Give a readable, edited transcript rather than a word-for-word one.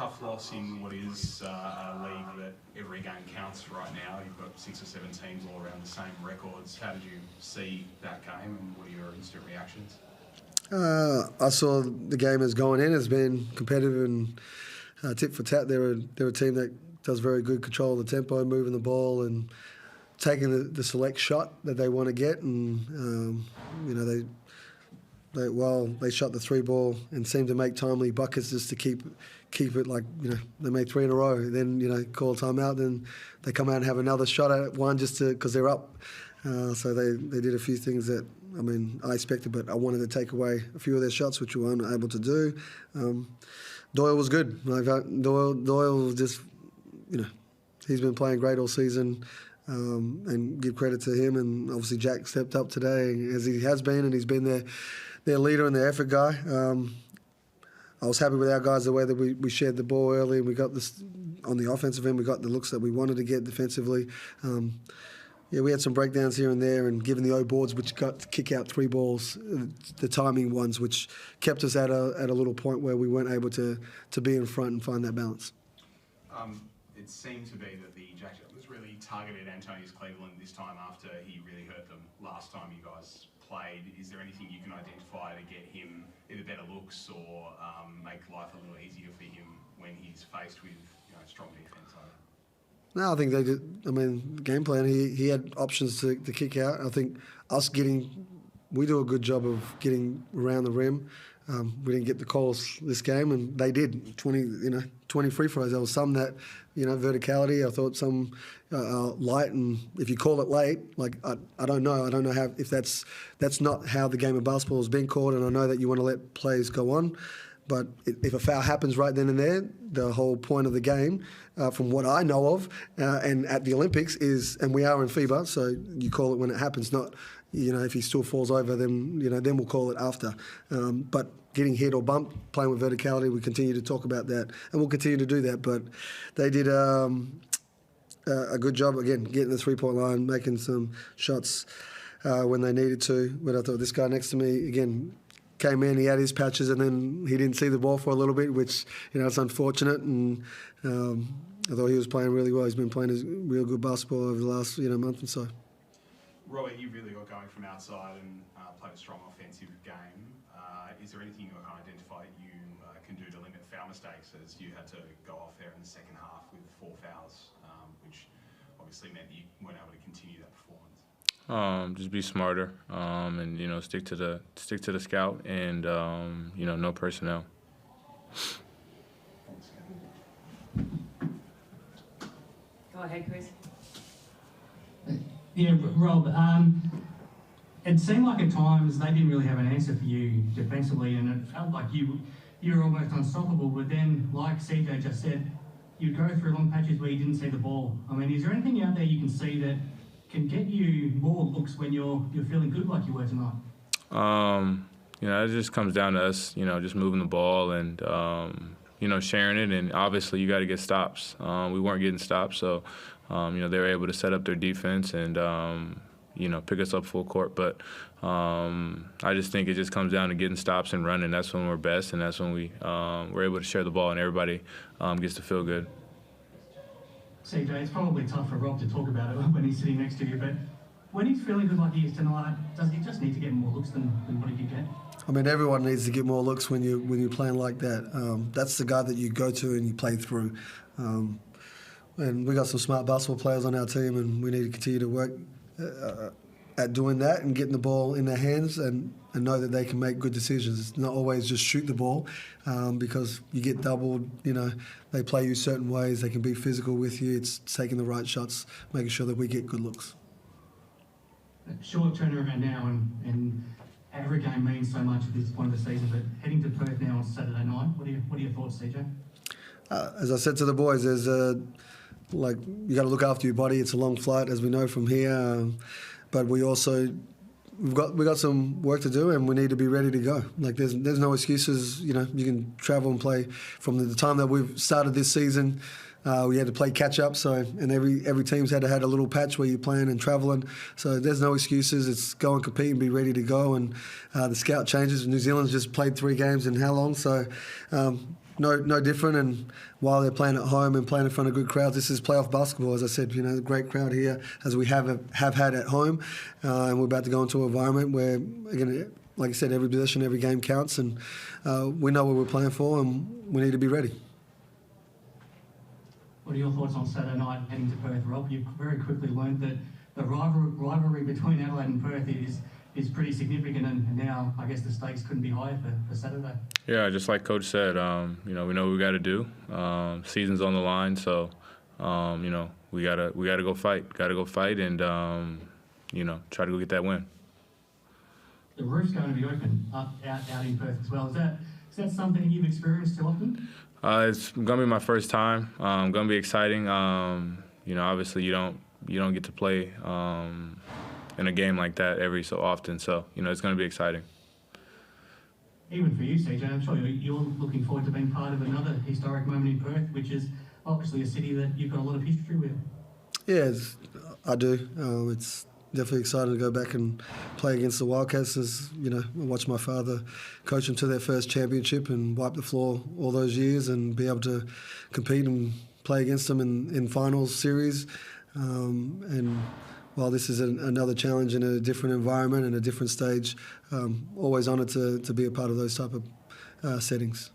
tough loss in what is a league that every game counts right now. You've got 6 or 7 teams all around the same records. How did you see that game and what are your instant reactions? I saw the game as going in has been competitive and tit for tat. They're a team that does very good control of the tempo, moving the ball and taking the select shot that they want to get. And they shot the 3 ball and seemed to make timely buckets just to keep it like, they made 3 in a row. Then, call a timeout, then they come out and have another shot at one just because they're up. So they did a few things that, I expected, but I wanted to take away a few of their shots, which we weren't able to do. Doyle was good. Doyle was just, he's been playing great all season. And give credit to him, and obviously Jack stepped up today as he has been, and he's been their leader and their effort guy. I was happy with our guys the way that we shared the ball early, and we got this on the offensive end. We got the looks that we wanted to get defensively. We had some breakdowns here and there, and given the O boards, which got to kick out 3 balls, the timing ones, which kept us at a little point where we weren't able to be in front and find that balance. It seemed to be that the JackJumpers really targeted Antonius Cleveland this time after he really hurt them last time you guys played. Is there anything you can identify to get him either better looks or make life a little easier for him when he's faced with strong defence? No, I think they did. Game plan, he had options to kick out. I think we do a good job of getting around the rim. We didn't get the calls this game, and they did. 20 free throws. There was some that, verticality. I thought some light, and if you call it late, I don't know. I don't know if that's not how the game of basketball has been called, and I know that you want to let plays go on. But if a foul happens right then and there, the whole point of the game, from what I know of, and at the Olympics is, and we are in FIBA, so you call it when it happens, not, if he still falls over, then, then we'll call it after. But getting hit or bumped, playing with verticality, we continue to talk about that, and we'll continue to do that. But they did a good job, again, getting the 3-point line, making some shots when they needed to. But I thought this guy next to me, again, came in, he had his patches, and then he didn't see the ball for a little bit, which, it's unfortunate. And I thought he was playing really well. He's been playing his real good basketball over the last, month or so. Robert, you really got going from outside and played a strong offensive game. Is there anything you can identify you can do to limit foul mistakes, as you had to go off there in the second half with 4 fouls, which obviously meant that you weren't able to continue that performance? Just be smarter, and stick to the scout, and no personnel. Go ahead, Chris. Yeah, Rob. It seemed like at times they didn't really have an answer for you defensively, and it felt like you were almost unstoppable. But then, like CJ just said, you'd go through long patches where you didn't see the ball. Is there anything out there you can see that can get you more looks when you're feeling good like you were tonight? It just comes down to us, just moving the ball and, sharing it. And obviously you got to get stops. We weren't getting stops, so, they were able to set up their defense and, pick us up full court. But I just think it just comes down to getting stops and running. That's when we're best, and that's when we're able to share the ball and everybody gets to feel good. CJ, it's probably tough for Rob to talk about it when he's sitting next to you, but when he's feeling good like he is tonight, does he just need to get more looks than what he did get? Everyone needs to get more looks when you're playing like that. That's the guy that you go to and you play through. And we got some smart basketball players on our team, and we need to continue to work at doing that and getting the ball in their hands and know that they can make good decisions. It's not always just shoot the ball because you get doubled, they play you certain ways, they can be physical with you. It's taking the right shots, making sure that we get good looks. Short turnaround now, and every game means so much at this point of the season, but heading to Perth now on Saturday night, what are your thoughts, CJ? As I said to the boys, there's you got to look after your body. It's a long flight, as we know from here, but we've got some work to do, and we need to be ready to go. There's no excuses. You can travel and play from the time that we've started this season. We had to play catch up, and every team's had a little patch where you're playing and travelling. So there's no excuses. It's go and compete and be ready to go. And the scout changes. New Zealand's just played 3 games in how long? So no different. And while they're playing at home and playing in front of good crowds, this is playoff basketball. As I said, a great crowd here as we have had at home, and we're about to go into an environment where, again, like I said, every possession, every game counts, and we know what we're playing for, and we need to be ready. What are your thoughts on Saturday night heading to Perth, Rob? You've very quickly learned that the rivalry between Adelaide and Perth is pretty significant, and now I guess the stakes couldn't be higher for Saturday. Yeah, just like Coach said, we know what we got to do. Season's on the line, so we gotta go fight. Got to go fight, and try to go get that win. The roof's going to be open out in Perth as well. Is that something that you've experienced too often? It's gonna be my first time. Gonna be exciting. Obviously you don't get to play in a game like that every so often, so it's gonna be exciting. Even for you, CJ, I'm sure you're looking forward to being part of another historic moment in Perth, which is obviously a city that you've got a lot of history with. Yeah, I do. It's definitely exciting to go back and play against the Wildcats. As I watched my father coach them to their first championship and wipe the floor all those years, and be able to compete and play against them in finals series. And while this is another challenge in a different environment and a different stage, always honoured to be a part of those type of settings.